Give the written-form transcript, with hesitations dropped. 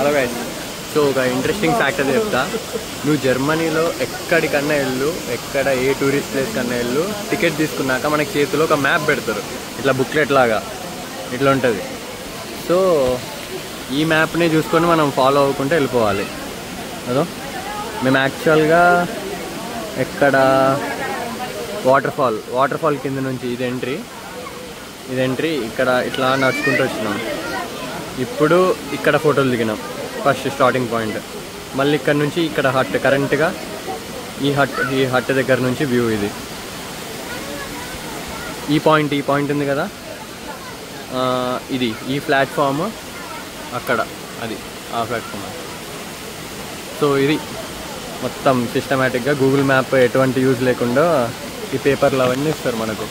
Hello guys. So ఒక interesting fact అది చెప్తా. నువ్వు జర్మనీలో ఎక్కడికన్నా వెళ్ళు, ఎక్కడ ఏ టూరిస్ట్ ప్లేస్ కన్నా వెళ్ళు, టికెట్ తీసుకున్నాక మనకి చేతిలో ఒక మ్యాప్ పెడతారు, ఇట్లా బుక్లెట్ లాగా ఇట్లా ఉంటుంది. సో ఈ మ్యాప్ని చూసుకొని మనం ఫాలో అవ్వకుంటే వెళ్ళిపోవాలి. అదో మేము యాక్చువల్గా ఎక్కడ వాటర్ ఫాల్ కింద నుంచి ఇది ఎంట్రీ ఇక్కడ ఇట్లా నడుచుకుంటూ వచ్చినాం. ఇప్పుడు ఇక్కడ ఫోటోలు దిగినాం ఫస్ట్ స్టార్టింగ్ పాయింట్. మళ్ళీ ఇక్కడ నుంచి ఇక్కడ హట్, కరెంట్గా ఈ హట్ దగ్గర నుంచి వ్యూ ఇది. ఈ పాయింట్ ఉంది కదా, ఇది ఈ ప్లాట్ఫామ్ అక్కడ, అది ఆ ప్లాట్ఫామ్. సో ఇది మొత్తం సిస్టమేటిక్గా గూగుల్ మ్యాప్ ఎటువంటి యూజ్ లేకుండా ఈ పేపర్లు అవన్నీ ఇస్తారు మనకు.